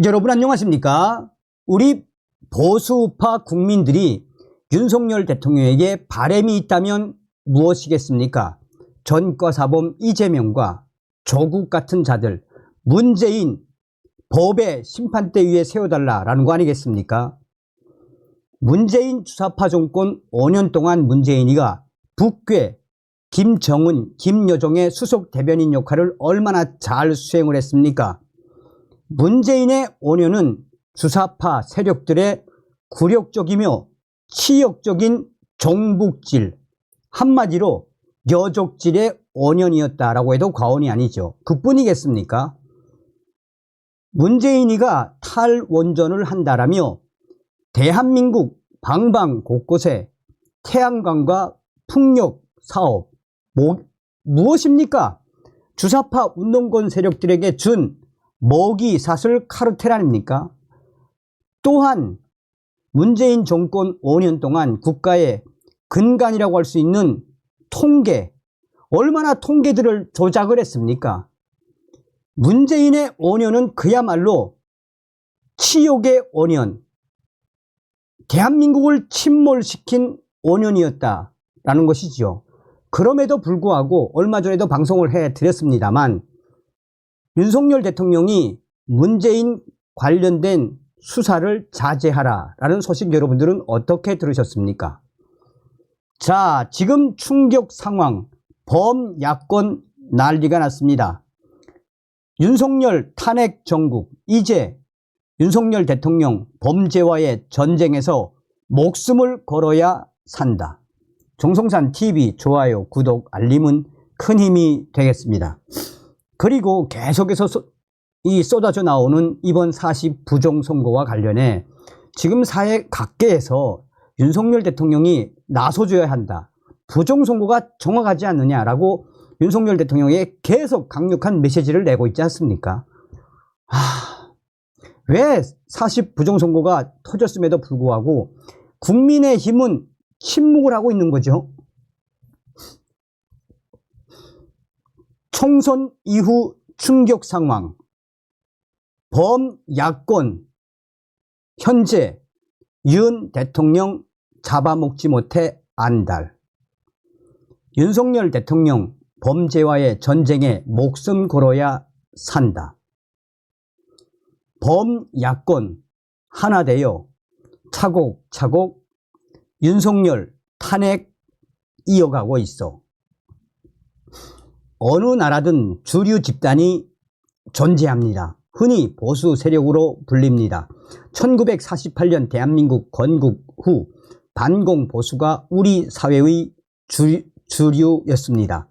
여러분 안녕하십니까? 우리 보수파 국민들이 윤석열 대통령에게 바람이 있다면 무엇이겠습니까? 전과사범 이재명과 조국 같은 자들, 문재인 법의 심판대 위에 세워달라라는 거 아니겠습니까? 문재인 주사파 정권 5년 동안 문재인이가 북괴, 김정은, 김여정의 수석 대변인 역할을 얼마나 잘 수행을 했습니까? 문재인의 5년은 주사파 세력들의 굴욕적이며 치욕적인 종북질, 한마디로 여족질의 5년이었다라고 해도 과언이 아니죠. 그뿐이겠습니까? 문재인이가 탈원전을 한다라며 대한민국 방방 곳곳에 태양광과 풍력 사업, 무엇입니까? 주사파 운동권 세력들에게 준 먹이 사슬 카르텔 아닙니까? 또한 문재인 정권 5년 동안 국가의 근간이라고 할 수 있는 통계, 얼마나 통계들을 조작을 했습니까? 문재인의 5년은 그야말로 치욕의 5년, 대한민국을 침몰시킨 5년이었다라는 것이죠. 그럼에도 불구하고 얼마 전에도 방송을 해드렸습니다만 윤석열 대통령이 문재인 관련된 수사를 자제하라라는 소식 여러분들은 어떻게 들으셨습니까? 자, 지금 충격 상황, 범야권 난리가 났습니다. 윤석열 탄핵 정국, 이제 윤석열 대통령 범죄와의 전쟁에서 목숨을 걸어야 산다. 정성산 TV 좋아요, 구독, 알림은 큰 힘이 되겠습니다. 그리고 계속해서 쏟아져 나오는 이번 40 부정선거와 관련해 지금 사회 각계에서 윤석열 대통령이 나서줘야 한다. 부정선거가 정확하지 않느냐라고 윤석열 대통령에게 계속 강력한 메시지를 내고 있지 않습니까? 왜 40 부정선거가 터졌음에도 불구하고 국민의힘은 침묵을 하고 있는 거죠? 총선 이후 충격 상황, 범야권 현재 윤 대통령 잡아먹지 못해 안달. 윤석열 대통령 범죄와의 전쟁에 목숨 걸어야 산다. 범야권 하나 되어 차곡차곡 윤석열 탄핵 이어가고 있어. 어느 나라든 주류 집단이 존재합니다. 흔히 보수 세력으로 불립니다. 1948년 대한민국 건국 후 반공 보수가 우리 사회의 주류였습니다.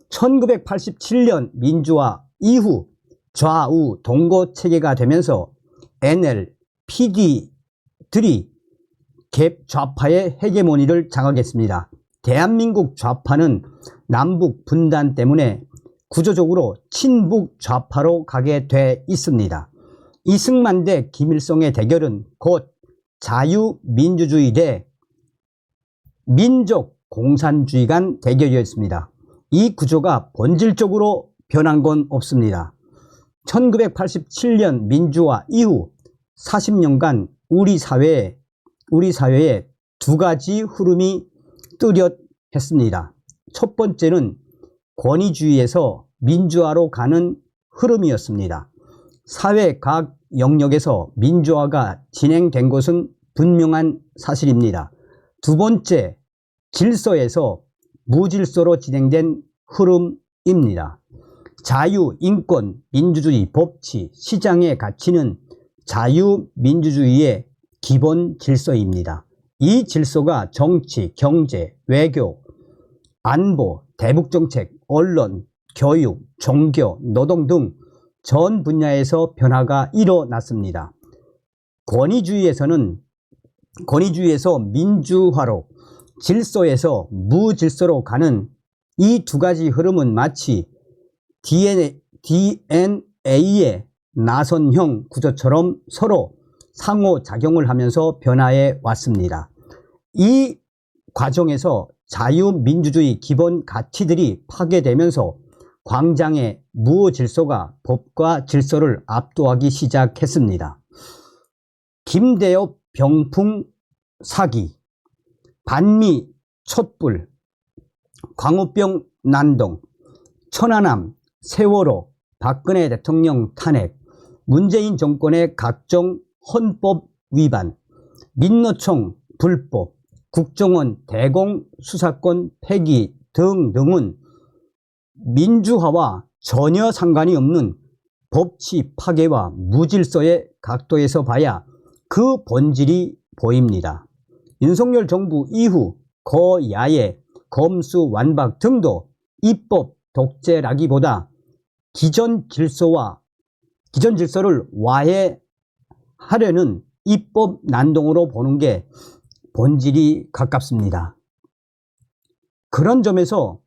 1987년 민주화 이후 좌우 동거 체계가 되면서 NL, PD들이 갭 좌파의 헤게모니를 장악했습니다. 대한민국 좌파는 남북 분단 때문에 구조적으로 친북 좌파로 가게 돼 있습니다. 이승만 대 김일성의 대결은 곧 자유민주주의 대 민족공산주의 간 대결이었습니다. 이 구조가 본질적으로 변한 건 없습니다. 1987년 민주화 이후 40년간 우리 사회에 두 가지 흐름이 뚜렷했습니다. 첫 번째는 권위주의에서 민주화로 가는 흐름이었습니다. 사회 각 영역에서 민주화가 진행된 것은 분명한 사실입니다. 두 번째, 질서에서 무질서로 진행된 흐름입니다. 자유, 인권, 민주주의, 법치, 시장의 가치는 자유민주주의의 기본 질서입니다. 이 질서가 정치, 경제, 외교, 안보, 대북정책, 언론, 교육, 종교, 노동 등 전 분야에서 변화가 일어났습니다. 권위주의에서 민주화로, 질서에서 무질서로 가는 이 두 가지 흐름은 마치 DNA의 나선형 구조처럼 서로 상호작용을 하면서 변화해 왔습니다. 이 과정에서 자유민주주의 기본 가치들이 파괴되면서 광장의 무질서가 법과 질서를 압도하기 시작했습니다. 김대엽 병풍 사기, 반미 촛불, 광우병 난동, 천안함, 세월호, 박근혜 대통령 탄핵, 문재인 정권의 각종 헌법 위반, 민노총 불법, 국정원 대공 수사권 폐기 등등은 민주화와 전혀 상관이 없는 법치 파괴와 무질서의 각도에서 봐야 그 본질이 보입니다. 윤석열 정부 이후 거야의 검수완박 등도 입법 독재라기보다 기존 질서를 와해하려는 입법 난동으로 보는 게 본질이 가깝습니다. 그런 점에서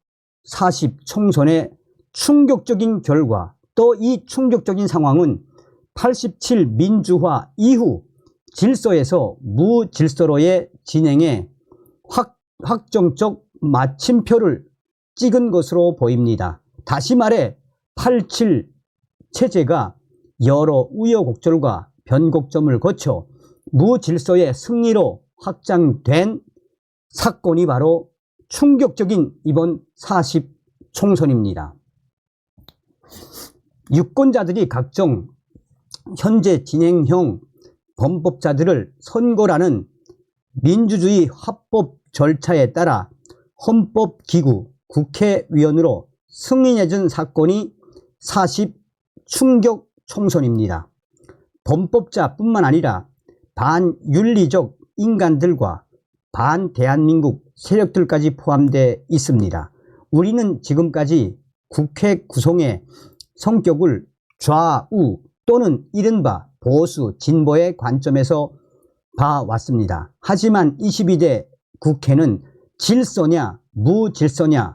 40 총선의 충격적인 결과, 또 이 충격적인 상황은 87 민주화 이후 질서에서 무질서로의 진행에 확정적 마침표를 찍은 것으로 보입니다. 다시 말해 87 체제가 여러 우여곡절과 변곡점을 거쳐 무질서의 승리로 확장된 사건이 바로 충격적인 이번 40 총선입니다. 유권자들이 각종 현재 진행형 범법자들을 선고라는 민주주의 합법 절차에 따라 헌법기구 국회의원으로 승인해준 사건이 40 충격 총선입니다. 범법자뿐만 아니라 반윤리적 인간들과 반대한민국 세력들까지 포함되어 있습니다. 우리는 지금까지 국회 구성의 성격을 좌우 또는 이른바 보수, 진보의 관점에서 봐왔습니다. 하지만 22대 국회는 질서냐 무질서냐의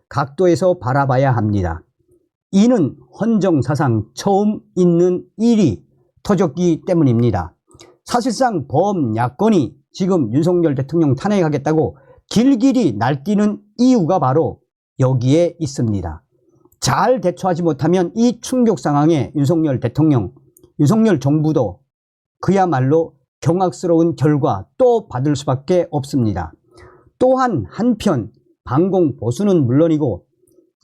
각도에서 바라봐야 합니다. 이는 헌정사상 처음 있는 일이 터졌기 때문입니다. 사실상 범야권이 지금 윤석열 대통령 탄핵하겠다고 길길이 날뛰는 이유가 바로 여기에 있습니다. 잘 대처하지 못하면 이 충격 상황에 윤석열 대통령, 윤석열 정부도 그야말로 경악스러운 결과 또 받을 수밖에 없습니다. 또한 한편 반공 보수는 물론이고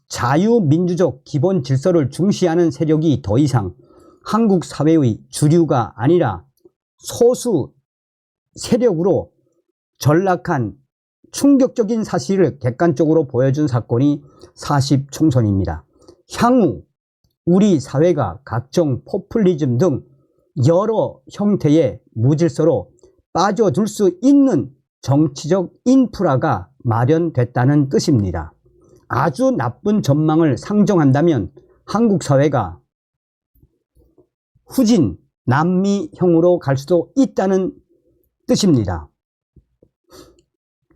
자유민주적 기본 질서를 중시하는 세력이 더 이상 한국 사회의 주류가 아니라 소수 세력으로 전락한 충격적인 사실을 객관적으로 보여준 사건이 40 총선입니다. 향후 우리 사회가 각종 포퓰리즘 등 여러 형태의 무질서로 빠져들 수 있는 정치적 인프라가 마련됐다는 뜻입니다. 아주 나쁜 전망을 상정한다면 한국 사회가 후진 남미형으로 갈 수도 있다는 뜻입니다.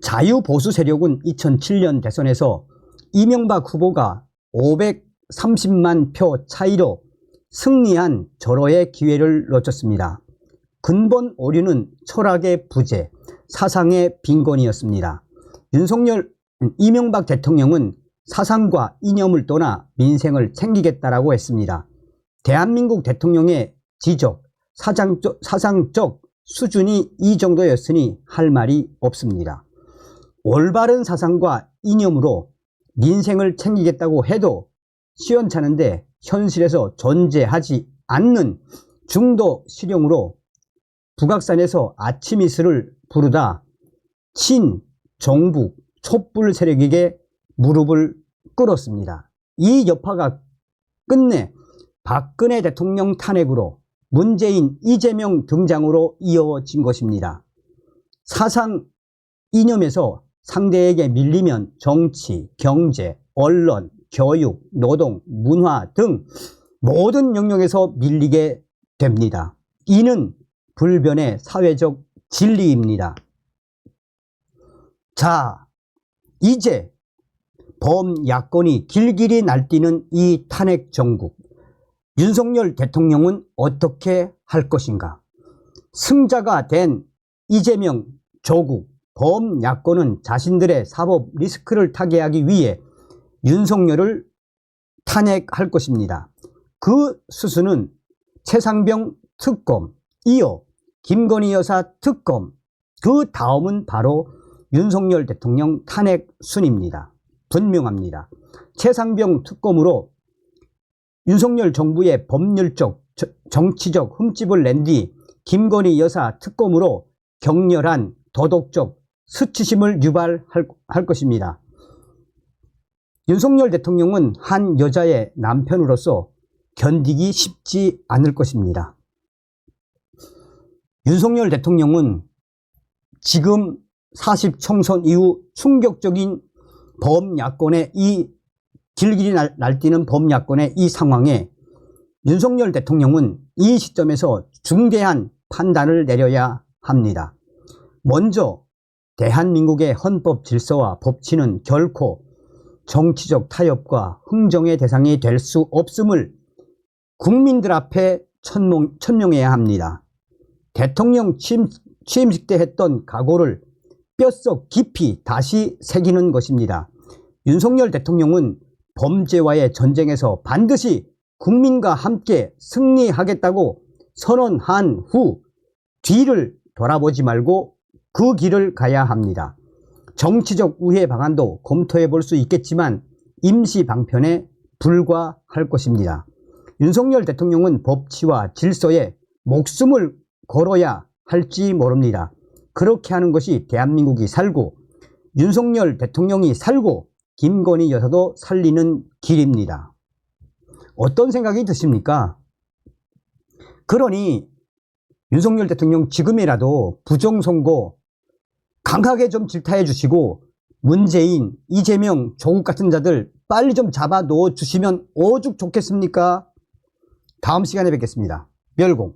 자유보수 세력은 2007년 대선에서 이명박 후보가 530만 표 차이로 승리한 절호의 기회를 놓쳤습니다. 근본 오류는 철학의 부재, 사상의 빈곤이었습니다. 이명박 대통령은 사상과 이념을 떠나 민생을 챙기겠다라고 했습니다. 대한민국 대통령의 지적, 사상적 수준이 이 정도였으니 할 말이 없습니다. 올바른 사상과 이념으로 민생을 챙기겠다고 해도 시원찮은데 현실에서 존재하지 않는 중도 실용으로 북악산에서 아침 이슬을 부르다 친, 종북, 촛불 세력에게 무릎을 꿇었습니다. 이 여파가 끝내 박근혜 대통령 탄핵으로 문재인, 이재명 등장으로 이어진 것입니다. 사상 이념에서 상대에게 밀리면 정치, 경제, 언론, 교육, 노동, 문화 등 모든 영역에서 밀리게 됩니다. 이는 불변의 사회적 진리입니다. 자, 이제 범야권이 길길이 날뛰는 이 탄핵 정국, 윤석열 대통령은 어떻게 할 것인가? 승자가 된 이재명, 조국, 범야권은 자신들의 사법 리스크를 타개하기 위해 윤석열을 탄핵할 것입니다. 그 수순은 최상병 특검, 이어 김건희 여사 특검, 그 다음은 바로 윤석열 대통령 탄핵 순입니다. 분명합니다. 최상병 특검으로 윤석열 정부의 법률적, 정치적 흠집을 낸 뒤 김건희 여사 특검으로 격렬한 도덕적 수치심을 유발할 것입니다. 윤석열 대통령은 한 여자의 남편으로서 견디기 쉽지 않을 것입니다. 윤석열 대통령은 지금 40 총선 이후 충격적인 범야권의 이 길길이 날뛰는 범야권의 이 상황에 윤석열 대통령은 이 시점에서 중대한 판단을 내려야 합니다. 먼저 대한민국의 헌법 질서와 법치는 결코 정치적 타협과 흥정의 대상이 될 수 없음을 국민들 앞에 천명해야 합니다. 대통령 취임식 때 했던 각오를 뼛속 깊이 다시 새기는 것입니다. 윤석열 대통령은 범죄와의 전쟁에서 반드시 국민과 함께 승리하겠다고 선언한 후 뒤를 돌아보지 말고 그 길을 가야 합니다. 정치적 우회 방안도 검토해 볼 수 있겠지만 임시 방편에 불과할 것입니다. 윤석열 대통령은 법치와 질서에 목숨을 걸어야 할지 모릅니다. 그렇게 하는 것이 대한민국이 살고 윤석열 대통령이 살고 김건희 여사도 살리는 길입니다. 어떤 생각이 드십니까? 그러니 윤석열 대통령 지금이라도 부정선거 강하게 좀 질타해 주시고 문재인, 이재명, 조국 같은 자들 빨리 좀 잡아 놓아 주시면 오죽 좋겠습니까? 다음 시간에 뵙겠습니다. 멸공.